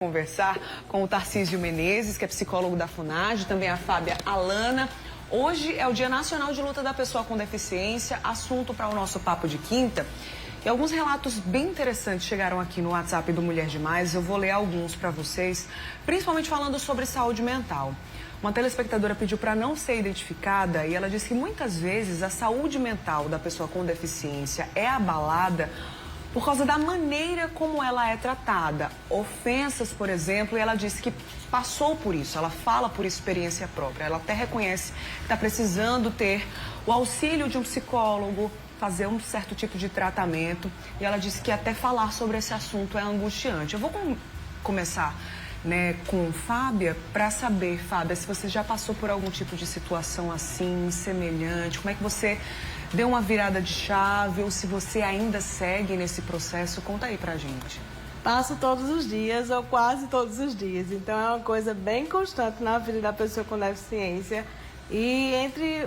Conversar com o Tarcísio Menezes, que é psicólogo da FUNAD, também a Fábia Alana. Hoje é o Dia Nacional de Luta da Pessoa com Deficiência, assunto para o nosso Papo de Quinta. E alguns relatos bem interessantes chegaram aqui no WhatsApp do Mulher Demais. Eu vou ler alguns para vocês, principalmente falando sobre saúde mental. Uma telespectadora pediu para não ser identificada e ela disse que muitas vezes a saúde mental da pessoa com deficiência é abalada por causa da maneira como ela é tratada. Ofensas, por exemplo, e ela disse que passou por isso, ela fala por experiência própria. Ela até reconhece que está precisando ter o auxílio de um psicólogo, fazer um certo tipo de tratamento. E ela disse que até falar sobre esse assunto é angustiante. Eu vou começar com Fábia, para saber, Fábia, se você já passou por algum tipo de situação assim, semelhante, como é que você deu uma virada de chave ou se você ainda segue nesse processo, conta aí pra gente. Passo todos os dias ou quase todos os dias, então é uma coisa bem constante na vida da pessoa com deficiência e entre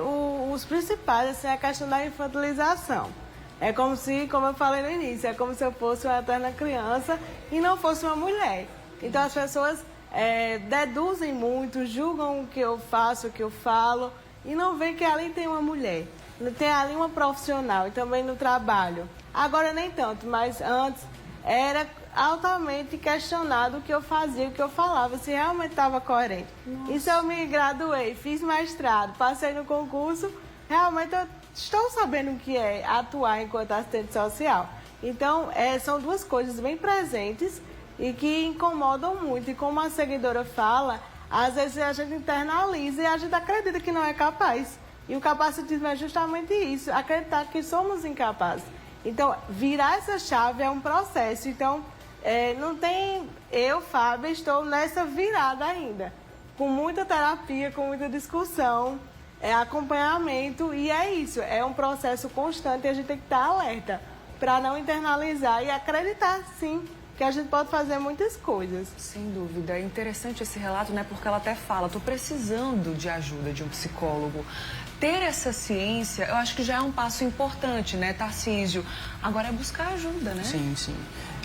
os principais, assim, é a questão da infantilização. É como eu falei no início, é como se eu fosse uma eterna criança e não fosse uma mulher. Então as pessoas deduzem muito, julgam o que eu faço, o que eu falo e não veem que ali tem uma mulher, tem ali uma profissional e também no trabalho. Agora nem tanto, mas antes era altamente questionado o que eu fazia, o que eu falava, se realmente estava coerente. Nossa. E se eu me graduei, fiz mestrado, passei no concurso, realmente eu estou sabendo o que é atuar enquanto assistente social. Então são duas coisas bem presentes e que incomodam muito. E como a seguidora fala, às vezes a gente internaliza e a gente acredita que não é capaz. E o capacitismo é justamente isso, acreditar que somos incapazes. Então, virar essa chave é um processo. Então, não tem... Eu, Fábio, estou nessa virada ainda. Com muita terapia, com muita discussão, acompanhamento. E é isso, é um processo constante e a gente tem que estar alerta para não internalizar e acreditar, sim, que a gente pode fazer muitas coisas. Sem dúvida. É interessante esse relato, porque ela até fala, estou precisando de ajuda de um psicólogo. Ter essa ciência, eu acho que já é um passo importante, Tarcísio? Agora é buscar ajuda, Sim, sim.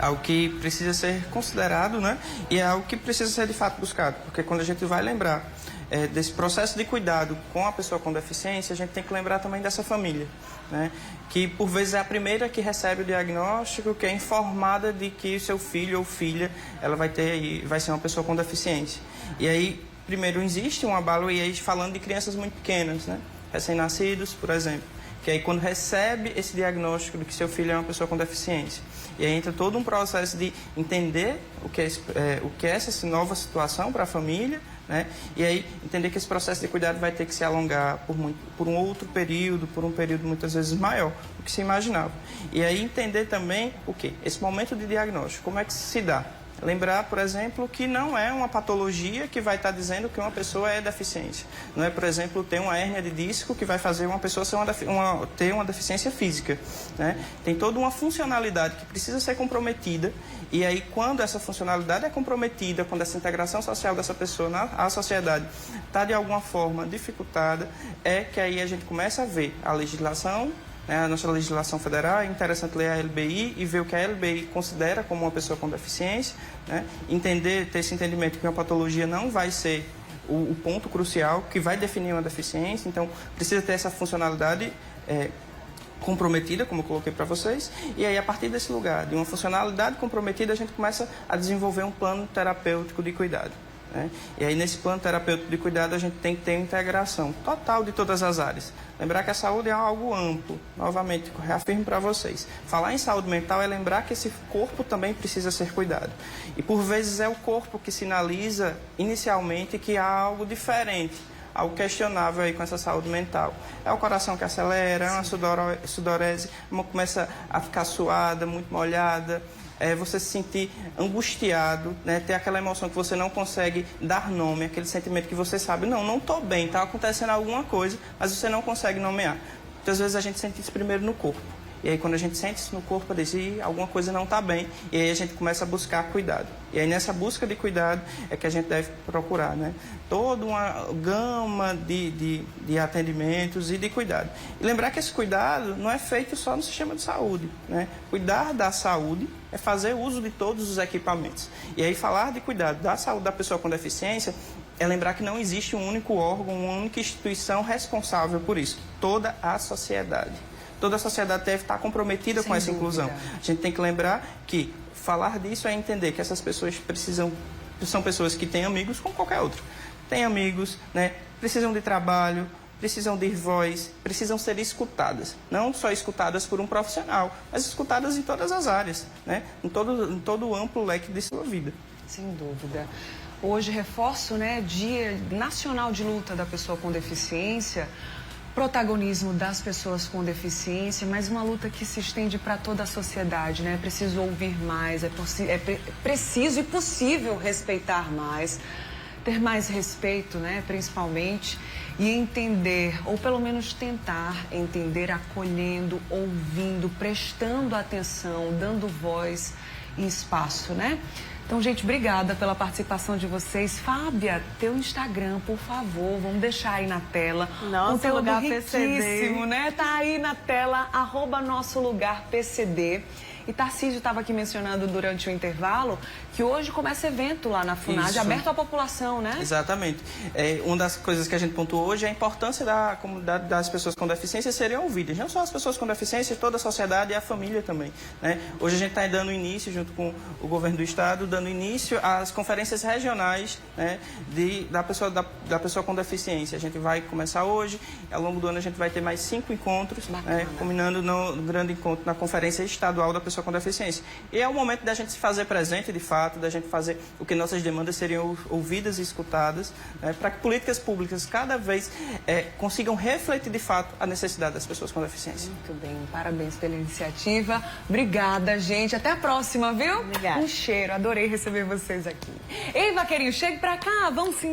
É algo que precisa ser considerado, E é algo que precisa ser de fato buscado, porque quando a gente vai lembrar desse processo de cuidado com a pessoa com deficiência, a gente tem que lembrar também dessa família, que por vezes é a primeira que recebe o diagnóstico, que é informada de que o seu filho ou filha ela vai ser uma pessoa com deficiência. E aí, primeiro, existe um abalo, e aí falando de crianças muito pequenas, recém-nascidos, por exemplo, que aí quando recebe esse diagnóstico de que seu filho é uma pessoa com deficiência, e aí entra todo um processo de entender o que é essa nova situação para a família, e aí entender que esse processo de cuidado vai ter que se alongar por um outro período, por um período muitas vezes maior do que se imaginava. E aí entender também o quê? Esse momento de diagnóstico, como é que se dá? Lembrar, por exemplo, que não é uma patologia que vai estar dizendo que uma pessoa é deficiente. Não é, por exemplo, ter uma hérnia de disco que vai fazer uma pessoa ter uma deficiência física. Tem toda uma funcionalidade que precisa ser comprometida, e aí quando essa funcionalidade é comprometida, quando essa integração social dessa pessoa à sociedade está de alguma forma dificultada, é que aí a gente começa a ver a legislação. A nossa legislação federal, é interessante ler a LBI e ver o que a LBI considera como uma pessoa com deficiência, ter esse entendimento que uma patologia não vai ser o ponto crucial que vai definir uma deficiência, então precisa ter essa funcionalidade comprometida, como eu coloquei para vocês, e aí a partir desse lugar, de uma funcionalidade comprometida, a gente começa a desenvolver um plano terapêutico de cuidado. E aí nesse plano terapêutico de cuidado a gente tem que ter uma integração total de todas as áreas. Lembrar que a saúde é algo amplo, novamente, reafirmo para vocês. Falar em saúde mental é lembrar que esse corpo também precisa ser cuidado. E por vezes é o corpo que sinaliza inicialmente que há algo diferente, algo questionável aí com essa saúde mental. É o coração que acelera, é uma sudorese, começa a ficar suada, muito molhada. Você se sentir angustiado, ter aquela emoção que você não consegue dar nome, aquele sentimento que você sabe, não estou bem, está acontecendo alguma coisa, mas você não consegue nomear. Muitas vezes a gente sente isso primeiro no corpo. E aí, quando a gente sente isso no corpo, diz, alguma coisa não está bem. E aí a gente começa a buscar cuidado. E aí, nessa busca de cuidado, é que a gente deve procurar, né? Toda uma gama de atendimentos e de cuidado. E lembrar que esse cuidado não é feito só no sistema de saúde, né? Cuidar da saúde é fazer uso de todos os equipamentos. E aí, falar de cuidado da saúde da pessoa com deficiência é lembrar que não existe um único órgão, uma única instituição responsável por isso. Toda a sociedade. Toda a sociedade deve estar comprometida com essa inclusão. A gente tem que lembrar que falar disso é entender que essas pessoas são pessoas que têm amigos como qualquer outro. Têm amigos, né? Precisam de trabalho, precisam de voz, precisam ser escutadas. Não só escutadas por um profissional, mas escutadas em todas as áreas, né? Em todo o amplo leque de sua vida. Sem dúvida. Hoje, reforço, né, Dia Nacional de Luta da Pessoa com Deficiência, protagonismo das pessoas com deficiência, mas uma luta que se estende para toda a sociedade, né? É preciso ouvir mais, é preciso e possível respeitar mais, ter mais respeito, né, principalmente, e entender, ou pelo menos tentar entender, acolhendo, ouvindo, prestando atenção, dando voz e espaço, né? Então, gente, obrigada pela participação de vocês. Fábia, teu Instagram, por favor, vamos deixar aí na tela. Nosso Lugar PCD. Né? Tá aí na tela, @NossoLugarPCD. E Tarcísio estava aqui mencionando durante o intervalo que hoje começa evento lá na FUNAD, Isso. aberto à população, né? Exatamente. Uma das coisas que a gente pontuou hoje é a importância da comunidade das pessoas com deficiência serem ouvidas. Não só as pessoas com deficiência, toda a sociedade e a família também, né? Hoje a gente está dando início, junto com o governo do estado, dando início às conferências regionais, né, da pessoa com deficiência. A gente vai começar hoje, ao longo do ano a gente vai ter mais 5 encontros, né, culminando no grande encontro na Conferência Estadual da Pessoa com Deficiência. E é o momento da gente se fazer presente, de fato, da gente fazer o que nossas demandas seriam ouvidas e escutadas, né, para que políticas públicas cada vez consigam refletir, de fato, a necessidade das pessoas com deficiência. Muito bem, parabéns pela iniciativa. Obrigada, gente. Até a próxima, viu? Obrigada. Um cheiro, adorei receber vocês aqui. Ei, vaqueirinho, chegue pra cá, vamos sim.